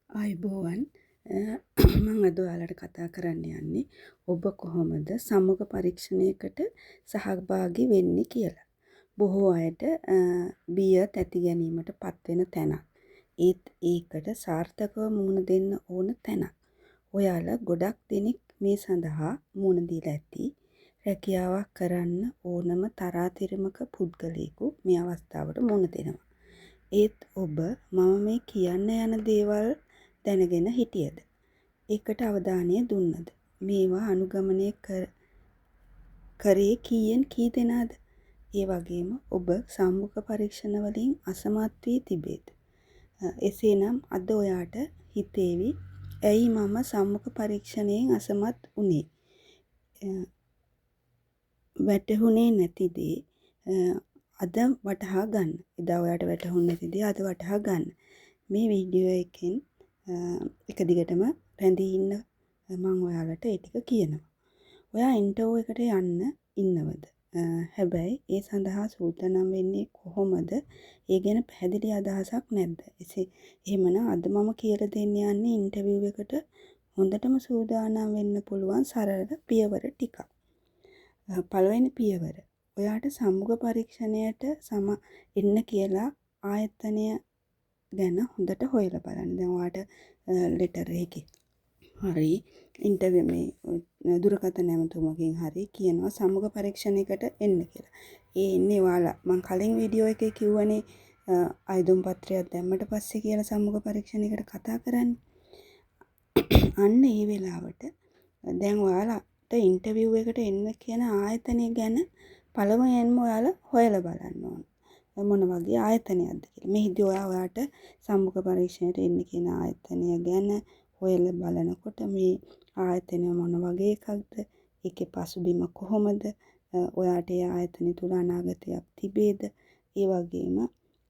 ආයුබෝවන් මම අද ඔයාලට කතා කරන්න යන්නේ ඔබ කොහොමද සම්මුඛ පරීක්ෂණයකට සහභාගී වෙන්නේ කියලා. බොහෝ අයට බිය තැති ගැනීමට පත්වෙන තැනක්. ඒත් ඒකට සාර්ථකව මුහුණ දෙන්න ඕන තැනක්. ඔයාලා ගොඩක් දෙනෙක් මේ සඳහා මුහුණ දීලා ඇති. රැකියාවක් කරන්න ඕනම තරාතිරමක පුද්ගලයෙකු මේ අවස්ථාවට මුහුණ දෙනවා. ඒත් ඔබ මම මේ කියන්න යන දේවල් දැනගෙන හිටියද? ඒකට අවධානය දුන්නද? මේවා අනුගමනය කරේ කීයෙන් කී දෙනාද? ඒ වගේම ඔබ සම්මුඛ පරීක්ෂණ වලින් අසමත් වී තිබේද? එසේනම් අද ඔයාට හිතේවි ඇයි මම සම්මුඛ පරීක්ෂණයෙන් අසමත් වුනේ? වැටහුනේ නැති දේ අද වටහා ගන්න. එදා ඔයාට වැටහුනේ නැති දේ අද වටහා ගන්න. මේ වීඩියෝ එකෙන් එක දිගටම රැඳී ඉන්න මම ඔයාලට ඒ ටික කියනවා. ඔයා ඉන්ටර්වයුව එකට යන්න ඉන්නවද? හැබැයි ඒ සඳහා සූදානම් වෙන්නේ කොහොමද? ඒ ගැන පැහැදිලි අදහසක් නැද්ද? එහෙමනම් අද මම කියලා දෙන්න යන්නේ ඉන්ටර්විව් එකට හොඳටම සූදානම් වෙන්න පුළුවන් සරල පියවර ටිකක්. පළවෙනි පියවර. ඔයාට සම්මුඛ පරීක්ෂණයට එන්න කියලා ආයතනය ගැන හොඳට හොයලා බලන්න. දැන් ඔයාට ලෙටර් එකේ හරි ඉන්ටර්විව් මේ දුරකථන ඇමතුමකින් හරි කියනවා සම්මුඛ පරීක්ෂණයකට එන්න කියලා. ඒ එන්නේ ඔයාලා මම කලින් වීඩියෝ එකේ කිව්වනේ ආයුධම් පත්‍රයක් දැම්මට පස්සේ කියලා සම්මුඛ පරීක්ෂණයකට කතා කරන්නේ. අන්න ඒ වෙලාවට දැන් ඔයාලට ඉන්ටර්විව් එකට එන්න කියන ආයතනය ගැන පළමුවෙන්ම ඔයාලා හොයලා බලන්න ඕන. මොන වගේ ආයතනයක්ද කියලා. මෙහිදී ඔයාට සම්මුඛ පරීක්ෂණයට එන්න කියන ආයතනය ගැන හොයලා බලනකොට මේ ආයතනය මොන වගේ එකක්ද? ඒකේ පසුබිම කොහොමද? ඔයාට ඒ ආයතනය තුල අනාගතයක් තිබේද? ඒ වගේම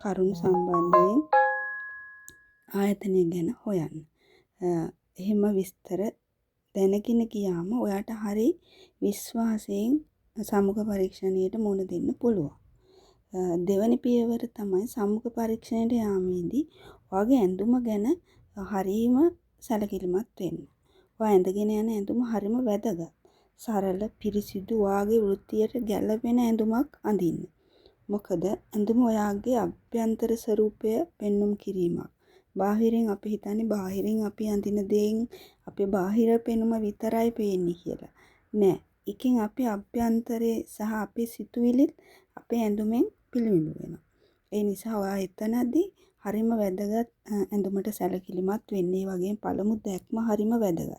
කරුණු සම්බන්ධයෙන් ආයතනය ගැන හොයන්න. එහෙම විස්තර දැනගෙන ගියාම ඔයාට හරි විශ්වාසයෙන් සම්මුඛ පරීක්ෂණයට මුහුණ දෙන්න පුළුවන්. දෙවැනි පියවර තමයි සම්මුඛ පරීක්ෂණයට යාමේදී ඔයාගේ ඇඳුම ගැන හරීම සැලකිලිමත් වෙන්න. ඔයා ඇඳගෙන යන ඇඳුම හරීම වැදගත්. සරල පිරිසිදු ඔයාගේ වෘත්තියට ගැළපෙන ඇඳුමක් අඳින්න. මොකද ඇඳුම ඔයාගේ අභ්‍යන්තර ස්වරූපය පෙන්눔 කිරීමක්. බාහිරින් අපි හිතන්නේ බාහිරින් අපි අඳින දේෙන් අපේ බාහිර පෙනුම විතරයි පේන්නේ කියලා. නෑ. එකකින් අපි අභ්‍යන්තරේ සහ අපේ සිතුවිලිත් අපේ ඇඳුමෙන් පිළිඹු වෙනවා. ඒ නිසා ඔයා එතනදී හරිම වැදගත් ඇඳුමට සැලකිලිමත් වෙන්නේ. වගේම පළමු දැක්ම හරිම වැදගත්.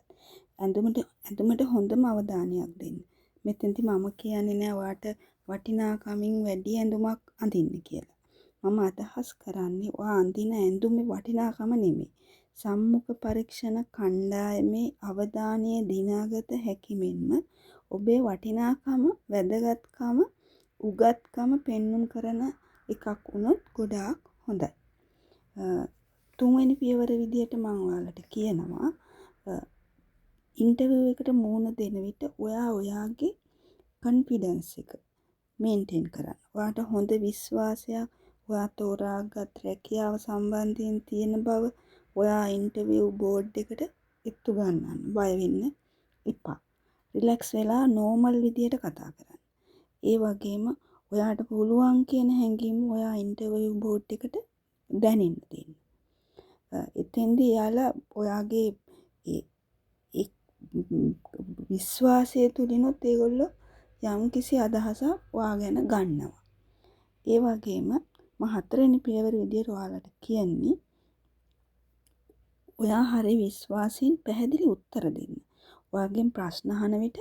ඇඳුමට හොඳම අවධානයක් දෙන්න. මෙතෙන්දි මම කියන්නේ නෑ ඔයාට වටිනාකමින් වැඩි ඇඳුමක් අඳින්න කියලා. මම අදහස් කරන්නේ ඔයා අඳින ඇඳුමේ වටිනාකම නෙමෙයි. සම්මුඛ පරීක්ෂණ කණ්ඩායමේ අවධානය දිනාගත හැකි මෙන්ම ඔබේ වටිනාකම, වැදගත්කම, උගත්කම පෙන්눔 කරන එකක් වුණොත් ගොඩාක් හොඳයි. තුන්වෙනි පියවර විදියට මම ඔයාලට කියනවා ඉන්ටර්විව් එකට මුහුණ දෙන විට ඔයාගේ කොන්ෆිඩන්ස් එක මේන්ටේන් කරන්න. ඔයාට හොඳ විශ්වාසයක් ඔයා තෝරාගත් රැකියාව සම්බන්ධයෙන් තියෙන බව ඔයා ඉන්ටර්විව් බෝඩ් එකට එත්තු ගන්නන්න. බය වෙන්න එපා. රිලැක්ස් වෙලා නෝමල් විදියට කතා කරන්න. ඒ වගේම ඔයාට පුළුවන් කියන හැඟීම ඔයා ඉන්ටර්විව් බෝඩ් එකට දැනෙන්න දෙන්න. එතෙන්දී යාලා ඔයාගේ ඒ විශ්වාසය තුලිනුත් ඒගොල්ලෝ යම්කිසි අදහසක් ඔයා ගැන ගන්නවා. ඒ වගේම හතරවෙනි පියවර විදියට ඔයාලට කියන්නේ ඔයා හරි විශ්වාසයෙන් පැහැදිලි උත්තර දෙන්න. ඔයාගෙන් ප්‍රශ්න අහන විට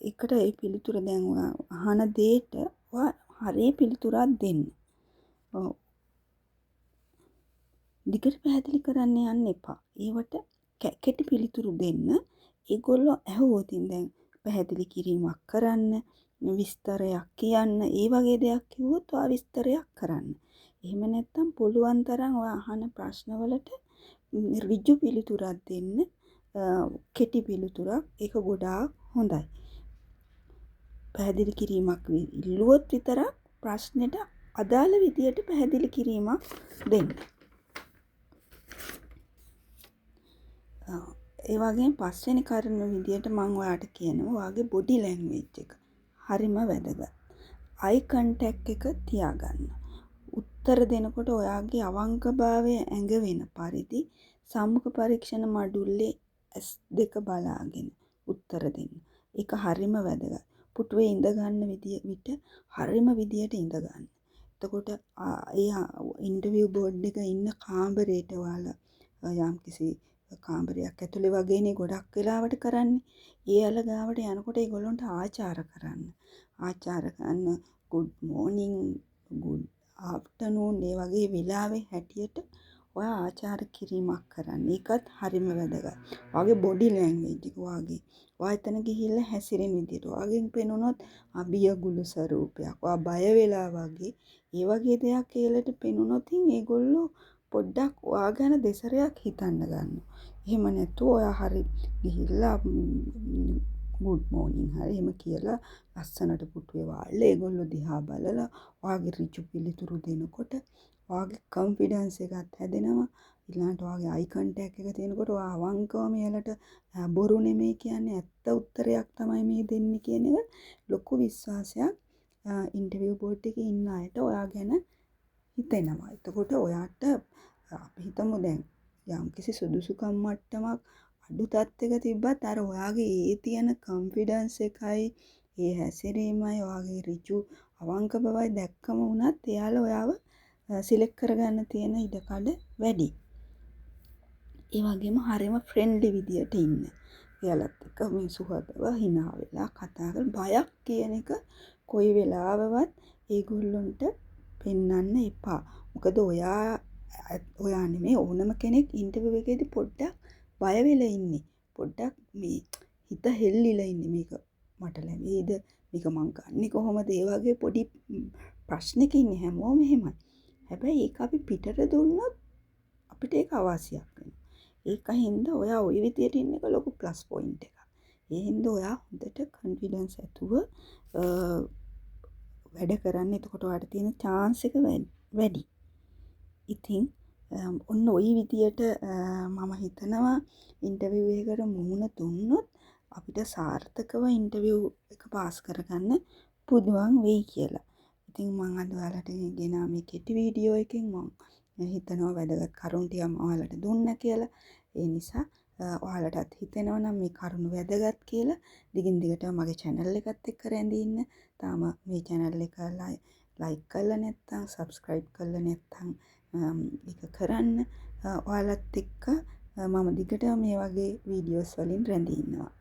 ඒකට ඒ පිළිතුර දැන් ඔයා අහන දෙයට ඔයා හරිය පිළිතුරක් දෙන්න. දිගට පැහැදිලි කරන්න යන්න එපා. ඒවට කෙටි පිළිතුරු දෙන්න. ඒගොල්ලෝ ඇහුවොත් දැන් පැහැදිලි කිරීමක් කරන්න, විස්තරයක් කියන්න, ඒ වගේ දෙයක් කිව්වොත් ඔයා විස්තරයක් කරන්න. එහෙම නැත්නම් පුළුවන් තරම් ඔයා අහන ප්‍රශ්නවලට ඍජු පිළිතුරක් දෙන්න. කෙටි පිළිතුරක්. ඒක ගොඩාක් හොඳයි. පැහැදිලි කිරීමක් ඉල්ලුවොත් විතරක් ප්‍රශ්නෙට අදාළ විදියට පැහැදිලි කිරීමක් දෙන්න. ඒ වගේම පස්වෙනි කාරණා විදියට මම ඔයාලට කියනවා ඔයාගේ බොඩි ලැන්ග්වේජ් එක හරිම වැදගත්. අයි කන්ටැක්ට් එක තියාගන්න. උත්තර දෙනකොට ඔයාගේ අවංකභාවය ඇඟ වෙන පරිදි සම්මුඛ පරීක්ෂණ මඩුල්ලේ S2 බලාගෙන උත්තර දෙන්න. ඒක හරිම වැදගත්. පුටුවේ ඉඳ ගන්න විට හරිම විදියට ඉඳ ගන්න. එතකොට ඒ ඉන්ටර්විව් බෝඩ් එක ඉන්න කාමරේට ඔයාලා යම්කිසි කාමරයක් ඇතුලේ වගේනේ ගොඩක් වෙලාවට කරන්නේ. ඒ අල ගාවට යනකොට ඒගොල්ලන්ට ආචාර කරන්න. ආචාර කරන්න good morning, good afternoon ඒ වගේ වෙලාවේ හැටියට ඔයා ආචාර කිරීමක් කරන්න. ඒකත් හරිම වැදගත්. ඔයාගේ බොඩි ලැන්ග්වේජ් එක ඔයා එතන ගිහිල්ලා හැසිරෙන විදියට ඔයාගෙන් පෙනුනොත් අබියගුළු ස්වරූපයක්. ඔයා බය වෙලා වගේ ඒ වගේ දෙයක් ඒලට පෙනුනොත් ඒගොල්ලෝ පොඩ්ඩක් ඔයා ගැන දෙසරයක් හිතන්න ගන්නවා. එහෙම නැතුව ඔයා හරි ගිහිල්ලා good morning හරි එහෙම කියලා ලස්සනට පුටුවේ වාඩිලා ඒගොල්ලෝ දිහා බලලා ඔයාගේ ඍජු පිළිතුරු දෙනකොට ඔයාගේ කොන්ෆිඩන්ස් එකත් හැදෙනවා. ඊළඟට ඔයාගේ අයි කන්ටැක්ට් එක තියෙනකොට ඔයා අවංකවම එයාලට බොරු නෙමෙයි කියන්නේ ඇත්ත උත්තරයක් තමයි මේ දෙන්නේ කියන එක ලොකු විශ්වාසයක් ඉන්ටර්විව් බෝඩ් එකේ ඉන්න අයට ඔයා ගැන හිතෙනවා. එතකොට ඔයාට අපි හිතමු දැන් යම්කිසි සුදුසුකම් මට්ටමක් අඩු තත්ත්වයක තිබ්බත් අර ඔයාගේ ඒ තියෙන කොන්ෆිඩන්ස් එකයි ඒ හැසිරීමයි ඔයාගේ ඍජු අවංක බවයි දැක්කම වුණත් එයාලා ඔයාව සිලෙක්ට් කරගන්න තියෙන ඉඩකඩ වැඩි. ඒ වගේම හරිම ෆ්‍රෙන්ඩ්ලි විදියට ඉන්න. එයාලත් එක්ක මේ සුහදව hina වෙලා කතා කරලා බයක් කියන එක කොයි වෙලාවවත් ඒගොල්ලොන්ට පෙන්වන්න එපා. මොකද ඔයා නෙමෙයි ඕනම කෙනෙක් ඉන්ටර්විව් එකේදී පොඩ්ඩක් බය වෙලා ඉන්නේ. පොඩ්ඩක් මේ හිත හෙල්ලිලා ඉන්නේ මේක මට ලැබෙයිද මේක මං ගන්නෙ කොහොමද ඒ වගේ පොඩි ප්‍රශ්නක ඉන්නේ හැමෝම එහෙමයි. හැබැයි ඒක අපි පිටට දුන්නොත් අපිට ඒක අවශ්‍යයක් වෙනවා. ඒකින්ද ඔයා ওই විදියට ඉන්න එක ලොකු ප්ලස් පොයින්ට් එකක්. ඒ හින්දා ඔයා හොඳට කොන්ෆිඩන්ස් ඇතුව වැඩ කරන්න. එතකොට ඔයාට තියෙන chance එක වැඩි. ඉතින් ඔන්න ওই විදියට මම හිතනවා ඉන්ටර්විව් එකකට මුහුණ දුන්නොත් අපිට සාර්ථකව ඉන්ටර්විව් එක පාස් කරගන්න පුළුවන් වෙයි කියලා. ඉතින් මම අද ඔයාලට ගෙන මේ කෙටි වීඩියෝ එකෙන් මම හිතනවා වැදගත් කරුණු ටිකක් මම ඔයාලට දුන්නා කියලා. ඒ නිසා ඔයාලටත් හිතෙනවා නම් මේ කරුණු වැදගත් කියලා දිගින් දිගට මගේ channel එකත් එක්ක රැඳී ඉන්න. තාම මේ channel එක like කරලා නැත්නම් subscribe කරලා නැත්නම් ඒක කරන්න. ඔයාලත් එක්ක මම දිගට මේ වගේ වීඩියෝස් වලින් රැඳී ඉන්නවා.